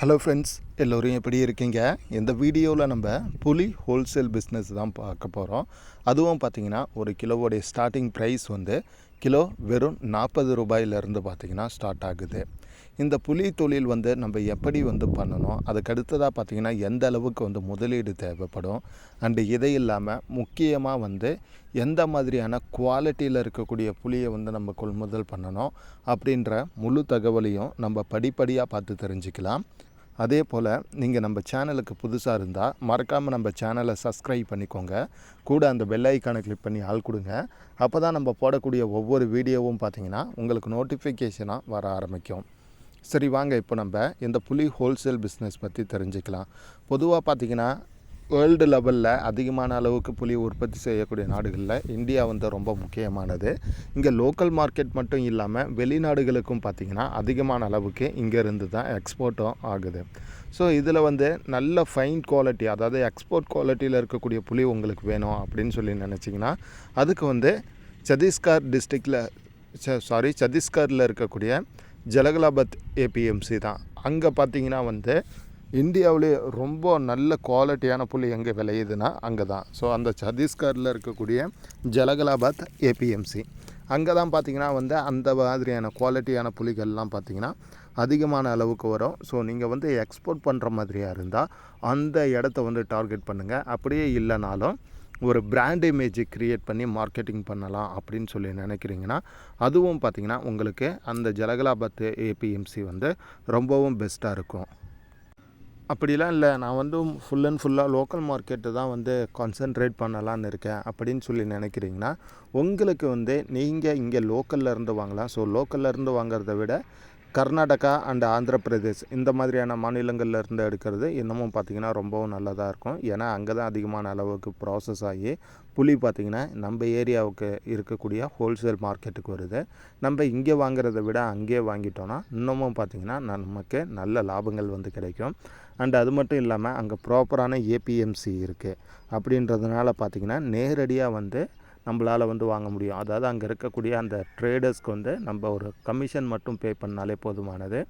Hello friends, எல்லோரும் எப்படி இருக்கீங்க? இந்த வீடியோவில் நம்ம புலி ஹோல்சேல் பிஸ்னஸ் தான் பார்க்க போகிறோம். அதுவும் பார்த்திங்கன்னா ஒரு கிலோவோடைய ஸ்டார்டிங் ப்ரைஸ் கிலோ வெறும் 40 ரூபாயிலிருந்து பார்த்திங்கன்னா ஸ்டார்ட் ஆகுது. இந்த புலி தொழில் நம்ம எப்படி பண்ணணும், அதுக்கு அடுத்ததாக பார்த்திங்கன்னா எந்த அளவுக்கு முதலீடு தேவைப்படும், அண்டு இதை இல்லாமல் முக்கியமாக எந்த மாதிரியான குவாலிட்டியில் இருக்கக்கூடிய புலியை நம்ம கொள்முதல் பண்ணணும் அப்படின்ற முழு தகவலையும் நம்ம படிப்படியாக பார்த்து தெரிஞ்சுக்கலாம். அதே போல் நீங்கள் நம்ம சேனலுக்கு புதுசாக இருந்தால் மறக்காமல் நம்ம சேனலை சப்ஸ்கிரைப் பண்ணிக்கோங்க. கூட அந்த பெல் ஐக்கானை கிளிக் பண்ணி ஆள் கொடுங்க. அப்போ தான் நம்ம போடக்கூடிய ஒவ்வொரு வீடியோவும் பார்த்திங்கன்னா உங்களுக்கு நோட்டிஃபிகேஷனாக வர ஆரம்பிக்கும். சரி, வாங்க இப்போ நம்ம இந்த புலி ஹோல்சேல் பிஸ்னஸ் பற்றி தெரிஞ்சுக்கலாம். பொதுவாக பார்த்திங்கன்னா வேர்ல்டு லெவலில் அதிகமான அளவுக்கு புலி உற்பத்தி செய்யக்கூடிய நாடுகளில் இந்தியா ரொம்ப முக்கியமானது. இங்கே லோக்கல் மார்க்கெட் மட்டும் இல்லாமல் வெளிநாடுகளுக்கும் பார்த்திங்கன்னா அதிகமான அளவுக்கு இங்கேருந்து தான் எக்ஸ்போர்ட்டும் ஆகுது. ஸோ இதில் நல்ல ஃபைன் குவாலிட்டி, அதாவது எக்ஸ்போர்ட் குவாலிட்டியில் இருக்கக்கூடிய புலி உங்களுக்கு வேணும் அப்படின்னு சொல்லி நினச்சிங்கன்னா அதுக்கு சத்தீஸ்கரில் இருக்கக்கூடிய ஜலகலாபாத் ஏபிஎம்சி தான். அங்கே பார்த்திங்கன்னா இந்தியாவிலே ரொம்ப நல்ல குவாலிட்டியான புலி எங்கே விளையுதுன்னா அங்கே தான். ஸோ அந்த சத்தீஸ்கரில் இருக்கக்கூடிய ஜலகலாபாத் ஏபிஎம்சி அங்கே தான் பார்த்திங்கன்னா அந்த மாதிரியான குவாலிட்டியான புலிகள்லாம் பார்த்திங்கன்னா அதிகமான அளவுக்கு வரும். ஸோ நீங்கள் எக்ஸ்போர்ட் பண்ணுற மாதிரியாக இருந்தால் அந்த இடத்த டார்கெட் பண்ணுங்கள். அப்படியே இல்லைனாலும் ஒரு பிராண்ட் இமேஜ் க்ரியேட் பண்ணி மார்க்கெட்டிங் பண்ணலாம் அப்படின்னு சொல்லி நினைக்கிறீங்கன்னா அதுவும் பார்த்திங்கன்னா உங்களுக்கு அந்த ஜலகலாபாத் ஏபிஎம்சி ரொம்பவும் பெஸ்ட்டாக இருக்கும். அப்படிலாம் இல்லை, நான் ஃபுல் அண்ட் ஃபுல்லாக லோக்கல் மார்க்கெட்டு தான் கான்சென்ட்ரேட் பண்ணலான்னு இருக்கேன் அப்படின்னு சொல்லி நினைக்கிறீங்கன்னா உங்களுக்கு நீங்கள் இங்கே லோக்கலில் இருந்து வாங்கலாம். ஸோ லோக்கலில் இருந்து வாங்கிறத விட கர்நாடகா அண்ட் ஆந்திர பிரதேஷ் இந்த மாதிரியான மாநிலங்களில் இருந்து எடுக்கிறது இன்னமும் பார்த்திங்கன்னா ரொம்பவும் நல்லதாக இருக்கும். ஏன்னா அங்கே தான் அதிகமான அளவுக்கு ப்ராசஸ் ஆகி புலி பார்த்திங்கன்னா நம்ம ஏரியாவுக்கு இருக்கக்கூடிய ஹோல்சேல் மார்க்கெட்டுக்கு வருது. நம்ம இங்கே வாங்கிறத விட அங்கேயே வாங்கிட்டோன்னா இன்னமும் பார்த்திங்கன்னா நமக்கு நல்ல லாபங்கள் கிடைக்கும். அண்ட் அது மட்டும் இல்லாமல் அங்கே ப்ராப்பரான ஏபிஎம்சி இருக்குது. அப்படின்றதுனால பார்த்திங்கன்னா நேரடியாக நம்மளால் வாங்க முடியும். அதாவது அங்கே இருக்கக்கூடிய அந்த ட்ரேடர்ஸ்க்கு நம்ம ஒரு கமிஷன் மட்டும் பே பண்ணாலே போதுமானது.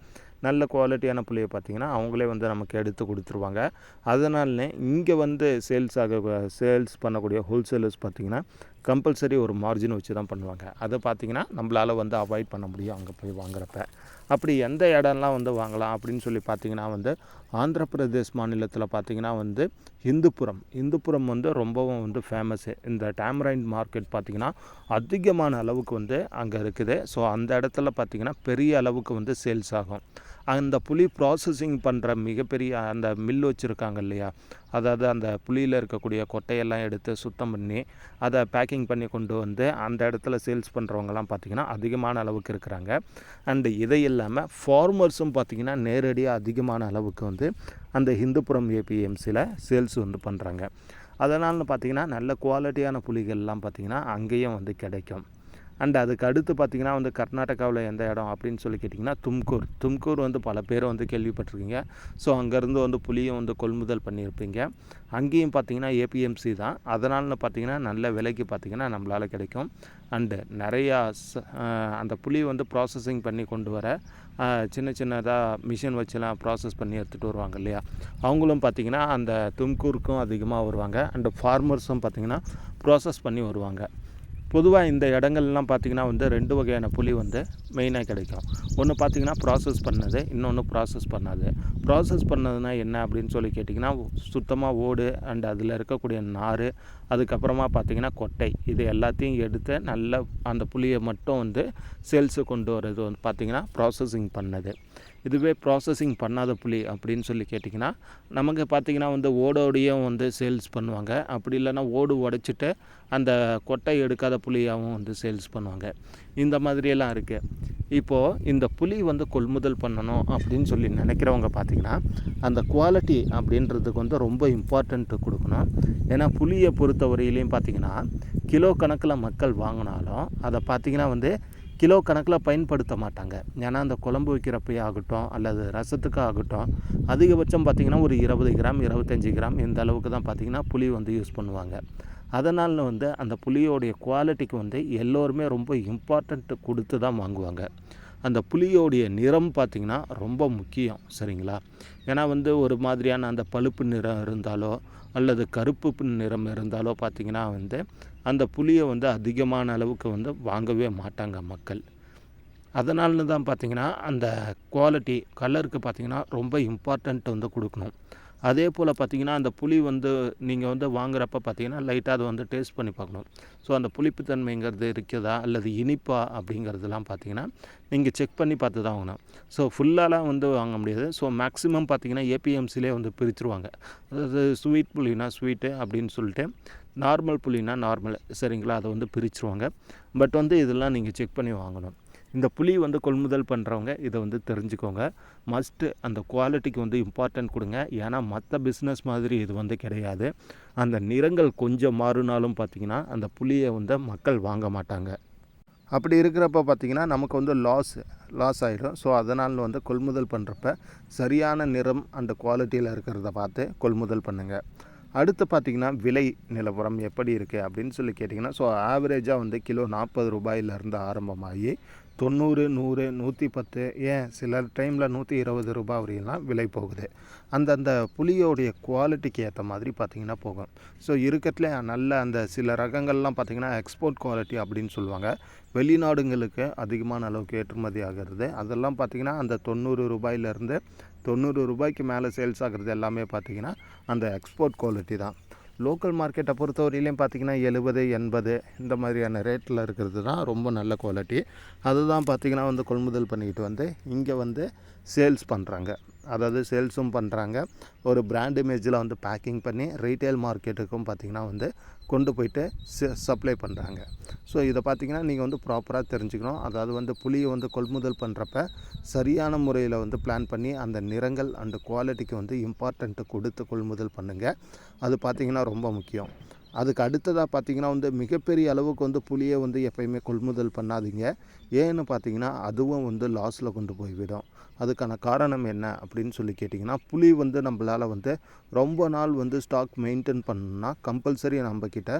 நல்ல குவாலிட்டியான புலியை பார்த்திங்கன்னா அவங்களே நமக்கு எடுத்து கொடுத்துருவாங்க. அதனாலே இங்கே சேல்ஸ் பண்ணக்கூடிய ஹோல்சேலர்ஸ் பார்த்திங்கன்னா கம்பல்சரி ஒரு மார்ஜின் வச்சு தான் பண்ணுவாங்க. அதை பார்த்திங்கன்னா நம்மளால் அவாய்ட் பண்ண முடியும் அங்கே போய் வாங்குறப்ப. அப்படி எந்த இடம்லாம் வாங்கலாம் அப்படின்னு சொல்லி பார்த்திங்கன்னா ஆந்திர பிரதேஷ் மாநிலத்தில் பார்த்திங்கன்னா இந்துப்புரம் ரொம்பவும் ஃபேமஸ்ஸு. இந்த டேமரைண்ட் மார்க்கெட் பார்த்திங்கன்னா அதிகமான அளவுக்கு அங்கே இருக்குது. ஸோ அந்த இடத்துல பார்த்திங்கன்னா பெரிய அளவுக்கு சேல்ஸ் ஆகும். அந்த புலி ப்ராசஸிங் பண்ணுற மிகப்பெரிய அந்த மில் வச்சுருக்காங்க இல்லையா, அதாவது அந்த புலியில் இருக்கக்கூடிய கொட்டையெல்லாம் எடுத்து சுத்தம் பண்ணி அதை பேக்கிங் பண்ணி கொண்டு அந்த இடத்துல சேல்ஸ் பண்ணுறவங்கலாம் பார்த்திங்கன்னா அதிகமான அளவுக்கு இருக்கிறாங்க. அண்டு இதை இல்லாமல் ஃபார்மர்ஸும் பார்த்திங்கன்னா நேரடியாக அதிகமான அளவுக்கு அந்த இந்துப்புரம் ஏபிஎம்சியில் சேல்ஸ் பண்ணுறாங்க. அதனால்னு பார்த்திங்கன்னா நல்ல குவாலிட்டியான புலிகள்லாம் பார்த்திங்கன்னா அங்கேயும் கிடைக்கும். அண்ட் அதுக்கு அடுத்து பார்த்திங்கன்னா கர்நாடகாவில் எந்த இடம் அப்படின்னு சொல்லி கேட்டிங்கன்னா தும்கூர் பல பேர் கேள்விப்பட்டிருக்கீங்க. ஸோ அங்கேருந்து புலியை கொள்முதல் பண்ணியிருப்பீங்க. அங்கேயும் பார்த்திங்கன்னா ஏபிஎம்சி தான். அதனால்னு பார்த்திங்கன்னா நல்ல விலைக்கு பார்த்திங்கன்னா நம்மளால் கிடைக்கும். அண்டு நிறையா அந்த புலி ப்ராசஸிங் பண்ணி கொண்டு வர சின்னதாக மிஷின் வச்சுலாம் ப்ராசஸ் பண்ணி எடுத்துகிட்டு வருவாங்க இல்லையா, அவங்களும் பார்த்திங்கன்னா அந்த தும்கூருக்கும் அதிகமாக வருவாங்க. அண்டு ஃபார்மர்ஸும் பார்த்திங்கன்னா ப்ராசஸ் பண்ணி வருவாங்க. பொதுவாக இந்த இடங்கள்லாம் பார்த்திங்கன்னா 2 வகையான புலி மெயினாக கிடைக்கும். ஒன்று பார்த்திங்கன்னா ப்ராசஸ் பண்ணது, இன்னொன்று ப்ராசஸ் பண்ணாது. ப்ராசஸ் பண்ணதுன்னா என்ன அப்படின்னு சொல்லி கேட்டிங்கன்னா சுத்தமாக ஓடு அண்ட் அதில் இருக்கக்கூடிய நார், அதுக்கப்புறமா பார்த்திங்கன்னா கொட்டை, இது எல்லாத்தையும் எடுத்து நல்ல அந்த புலியை மட்டும் சேல்ஸு கொண்டு வர்றது பார்த்திங்கன்னா ப்ராசஸிங் பண்ணது. இதுவே ப்ராசஸிங் பண்ணாத புலி அப்படின்னு சொல்லி கேட்டிங்கன்னா நமக்கு பார்த்திங்கன்னா ஓடோடையும் சேல்ஸ் பண்ணுவாங்க. அப்படி இல்லைன்னா ஓடு உடைச்சிட்டு அந்த கொட்டை எடுக்காத புலியாகவும் சேல்ஸ் பண்ணுவாங்க. இந்த மாதிரியெல்லாம் இருக்குது. இப்போது இந்த புலி கொள்முதல் பண்ணணும் அப்படின்னு சொல்லி நினைக்கிறவங்க பார்த்திங்கன்னா அந்த குவாலிட்டி அப்படின்றதுக்கு ரொம்ப இம்பார்ட்டண்ட்டு கொடுக்கணும். ஏன்னா புலியை பொறுத்த வரையிலையும் பார்த்திங்கன்னா கிலோ கணக்கில் மக்கள் வாங்கினாலும் அதை பார்த்திங்கன்னா கிலோ கணக்கில் பயன்படுத்த மாட்டாங்க. ஏன்னா அந்த குழம்பு வைக்கிறப்பே ஆகட்டும் அல்லது ரசத்துக்கு ஆகட்டும் அதிகபட்சம் பார்த்திங்கன்னா ஒரு 20 கிராம் 25 கிராம் இந்த அளவுக்கு தான் பார்த்திங்கன்னா புளி யூஸ் பண்ணுவாங்க. அதனால் அந்த புளியோடைய குவாலிட்டிக்கு எல்லோருமே ரொம்ப இம்பார்ட்டண்ட் கொடுத்து தான் வாங்குவாங்க. அந்த புலியோடைய நிறம் பார்த்திங்கன்னா ரொம்ப முக்கியம், சரிங்களா? ஏன்னா வந்து ஒரு மாதிரியான அந்த பழுப்பு நிறம் இருந்தாலோ அல்லது கருப்பு நிறம் இருந்தாலோ பார்த்திங்கன்னா வந்து அந்த புலியை வந்து அதிகமான அளவுக்கு வந்து வாங்கவே மாட்டாங்க மக்கள். அதனால தான் பார்த்திங்கன்னா அந்த குவாலிட்டி கலருக்கு பார்த்திங்கன்னா ரொம்ப இம்பார்ட்டண்ட் வந்து கொடுக்கணும். அதே போல் பார்த்திங்கன்னா அந்த புளி வந்து நீங்கள் வந்து வாங்குறப்ப பார்த்திங்கன்னா லைட்டாக அதை வந்து டேஸ்ட் பண்ணி பார்க்கணும். ஸோ அந்த புளிப்புத்தன்மைங்கிறது இருக்குதா அல்லது இனிப்பா அப்படிங்கிறதுலாம் பார்த்திங்கன்னா நீங்கள் செக் பண்ணி பார்த்து தான் வாங்கணும். ஸோ ஃபுல்லாலாம் வந்து வாங்க முடியாது. ஸோ மேக்ஸிமம் பார்த்திங்கன்னா ஏபிஎம்சிலே வந்து பிரிச்சுருவாங்க. அதாவது ஸ்வீட் புளினா ஸ்வீட்டு அப்படின்னு சொல்லிட்டு நார்மல் புளினா நார்மல், சரிங்களா? அதை வந்து பிரிச்சுருவாங்க. பட் வந்து இதெல்லாம் நீங்கள் செக் பண்ணி வாங்கணும். இந்த புளி வந்து கொள்முதல் பண்ணுறவங்க இதை வந்து தெரிஞ்சுக்கோங்க. மஸ்ட்டு அந்த குவாலிட்டிக்கு வந்து இம்பார்ட்டன்ட் கொடுங்க. ஏன்னா மற்ற பிஸ்னஸ் மாதிரி இது வந்து கிடையாது. அந்த நிறங்கள் கொஞ்சம் மாறினாலும் பார்த்திங்கன்னா அந்த புளியை வந்து மக்கள் வாங்க மாட்டாங்க. அப்படி இருக்கிறப்ப பார்த்திங்கன்னா நமக்கு வந்து லாஸ் ஆகிடும். ஸோ அதனால் வந்து கொள்முதல் பண்ணுறப்ப சரியான நிறம் அந்த குவாலிட்டியில் இருக்கிறத பார்த்து கொள்முதல் பண்ணுங்கள். அடுத்து பார்த்திங்கன்னா விலை நிலவரம் எப்படி இருக்குது அப்படின்னு சொல்லி கேட்டிங்கன்னா, ஸோ ஆவரேஜாக வந்து கிலோ 40 ரூபாயிலேருந்து ஆரம்பமாகி 90, 100, 110, ஏன் சில டைமில் 120 ரூபாய் வரையெல்லாம் விலை போகுது. அந்தந்த புளியோடைய குவாலிட்டிக்கு ஏற்ற மாதிரி பார்த்திங்கன்னா போகும். ஸோ இருக்கிறதுலே நல்ல அந்த சில ரகங்கள்லாம் பார்த்திங்கன்னா எக்ஸ்போர்ட் குவாலிட்டி அப்படின்னு சொல்லுவாங்க. வெளிநாடுங்களுக்கு அதிகமான அளவுக்கு ஏற்றுமதி ஆகிறது. அதெல்லாம் பார்த்திங்கன்னா அந்த 90 ரூபாயிலேருந்து 90 ரூபாய்க்கு மேலே சேல்ஸ் ஆகிறது எல்லாமே பார்த்திங்கன்னா அந்த எக்ஸ்போர்ட் குவாலிட்டி தான். லோக்கல் மார்க்கெட்டை பொறுத்தவரையிலையும் பார்த்திங்கன்னா 70, 80 இந்த மாதிரியான ரேட்டில் இருக்கிறது தான் ரொம்ப நல்ல குவாலிட்டி. அதுதான் பார்த்திங்கன்னா வந்து கொள்முதல் பண்ணிக்கிட்டு வந்து இங்கே வந்து சேல்ஸ் பண்ணுறாங்க. அதாவது சேல்ஸும் பண்ணுறாங்க. ஒரு பிராண்ட் இமேஜில் வந்து பேக்கிங் பண்ணி ரீட்டைல் மார்க்கெட்டுக்கும் பார்த்திங்கன்னா வந்து கொண்டு போயிட்டு சப்ளை பண்ணுறாங்க. ஸோ இதை பார்த்திங்கன்னா நீங்கள் வந்து ப்ராப்பராக தெரிஞ்சுக்கணும். அதாவது வந்து புளியை வந்து கொள்முதல் பண்ணுறப்ப சரியான முறையில் வந்து பிளான் பண்ணி அந்த நிறங்கள் அண்ட் குவாலிட்டிக்கு வந்து இம்பார்ட்டண்ட்டு கொடுத்து கொள்முதல் பண்ணுங்கள். அது பார்த்திங்கன்னா ரொம்ப முக்கியம். அதுக்கு அடுத்ததாக பார்த்திங்கன்னா வந்து மிகப்பெரிய அளவுக்கு வந்து புளியை வந்து எப்போயுமே கொள்முதல் பண்ணாதீங்க. ஏன்னு பார்த்திங்கன்னா அதுவும் வந்து லாஸில் கொண்டு போய்விடும். அதுக்கான காரணம் என்ன அப்படின்னு சொல்லி கேட்டிங்கன்னா, புளி வந்து நம்மளால் வந்து ரொம்ப நாள் வந்து ஸ்டாக் மெயின்டைன் பண்ணணும்னா கம்பல்சரி நம்மக்கிட்ட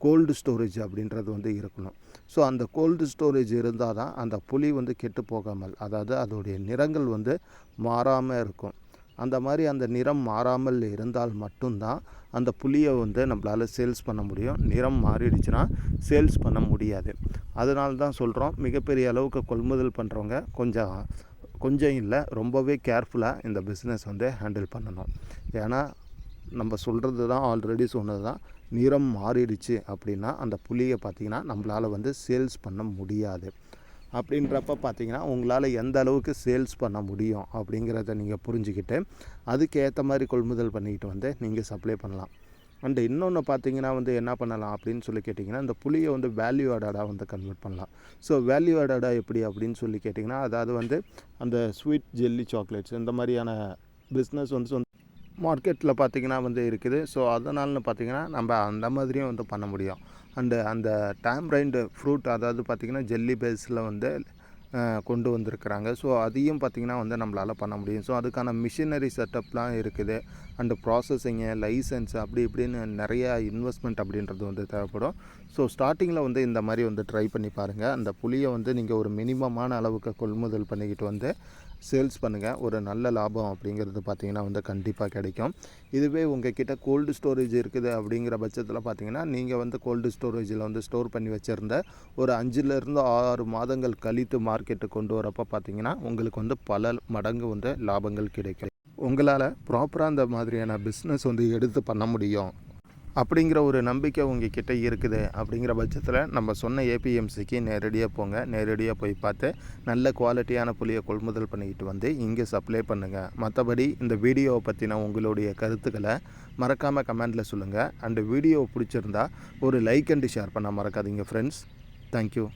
கோல்டு ஸ்டோரேஜ் அப்படின்றது வந்து இருக்கணும். ஸோ அந்த கோல்டு ஸ்டோரேஜ் இருந்தால் தான் அந்த புளி வந்து கெட்டு போகாமல், அதாவது அதோடைய நிறங்கள் வந்து மாறாமல் இருக்கும். அந்த மாதிரி அந்த நிறம் மாறாமல் இருந்தால் மட்டும்தான் அந்த புளியை வந்து நம்மளால் சேல்ஸ் பண்ண முடியும். நிறம் மாறிடுச்சுன்னா சேல்ஸ் பண்ண முடியாது. அதனால தான் சொல்கிறோம், மிகப்பெரிய அளவுக்கு கொள்முதல் பண்ணுறவங்க கொஞ்சம் இல்லை ரொம்பவே கேர்ஃபுல்லாக இந்த பிஸ்னஸ் வந்து ஹேண்டில் பண்ணணும். ஏன்னா நம்ம சொல்கிறது தான் ஆல்ரெடி சொன்னது தான், நிறம் மாறிடுச்சு அப்படின்னா அந்த புளியை பார்த்திங்கன்னா நம்மளால் வந்து சேல்ஸ் பண்ண முடியாது. அப்படின்றப்ப பார்த்திங்கன்னா உங்களால் எந்த அளவுக்கு சேல்ஸ் பண்ண முடியும் அப்படிங்கிறத நீங்கள் புரிஞ்சுக்கிட்டு அதுக்கு ஏற்ற மாதிரி கொள்முதல் பண்ணிக்கிட்டு வந்து நீங்கள் சப்ளை பண்ணலாம். அண்டு இன்னொன்று பார்த்திங்கன்னா வந்து என்ன பண்ணலாம் அப்படின்னு சொல்லி கேட்டிங்கன்னா, இந்த புளியை வந்து வேல்யூ ஆடடாக வந்து கன்வெர்ட் பண்ணலாம். ஸோ வேல்யூ ஆடடாக எப்படி அப்படின்னு சொல்லி கேட்டிங்கன்னா, அதாவது வந்து அந்த ஸ்வீட் ஜெல்லி சாக்லேட்ஸ் இந்த மாதிரியான பிஸ்னஸ் வந்து மார்க்கெட்டில் பார்த்திங்கன்னா வந்து இருக்குது. ஸோ அதனால்னு பார்த்திங்கன்னா நம்ம அந்த மாதிரியும் வந்து பண்ண முடியும். அண்டு அந்த டேம்ரைண்டு ஃப்ரூட், அதாவது பார்த்திங்கன்னா ஜெல்லி பேஸில் வந்து கொண்டு வந்திருக்கிறாங்க. ஸோ அதையும் பார்த்திங்கன்னா வந்து நம்மளால் பண்ண முடியும். ஸோ அதுக்கான மிஷினரி செட்டப்லாம் இருக்குது. அண்டு ப்ராசஸிங்கு, லைசன்ஸ் அப்படி இப்படின்னு நிறையா இன்வெஸ்ட்மெண்ட் அப்படின்றது வந்து தேவைப்படும். ஸோ ஸ்டார்டிங்கில் வந்து இந்த மாதிரி வந்து ட்ரை பண்ணி பாருங்கள். அந்த புளியை வந்து நீங்கள் ஒரு மினிமமான அளவுக்கு கொள்முதல் பண்ணிக்கிட்டு வந்து சேல்ஸ் பண்ணுங்கள். ஒரு நல்ல லாபம் அப்படிங்கிறது பார்த்திங்கன்னா வந்து கண்டிப்பாக கிடைக்கும். இதுவே உங்கள் கிட்டே கோல்டு ஸ்டோரேஜ் இருக்குது அப்படிங்கிற பட்சத்தில் பார்த்திங்கன்னா நீங்கள் வந்து கோல்டு ஸ்டோரேஜில் வந்து ஸ்டோர் பண்ணி வச்சுருந்த ஒரு 5லேருந்து 6 மாதங்கள் கழித்து மார்க்கெட்டுக்கு கொண்டு வரப்போ பார்த்திங்கன்னா உங்களுக்கு வந்து பல மடங்கு வந்து லாபங்கள் கிடைக்கும். உங்களால் ப்ராப்பராக அந்த மாதிரியான பிஸ்னஸ் வந்து எடுத்து பண்ண முடியும் அப்படிங்கிற ஒரு நம்பிக்கை உங்ககிட்ட இருக்குது. அப்படிங்கிற பட்சத்தில் நம்ம சொன்ன ஏபிஎம்சிக்கு நேரடியாக போங்க. நேரடியாக போய் பார்த்து நல்ல குவாலிட்டியான புளியை கொள்முதல் பண்ணிக்கிட்டு வந்து இங்கே சப்ளை பண்ணுங்கள். மற்றபடி இந்த வீடியோவை பற்றின உங்களுடைய கருத்துக்களை மறக்காமல் கமெண்டில் சொல்லுங்கள். அண்டு வீடியோவை பிடிச்சிருந்தா ஒரு லைக் அண்டு ஷேர் பண்ண மறக்காதீங்க ஃப்ரெண்ட்ஸ். தேங்க்யூ.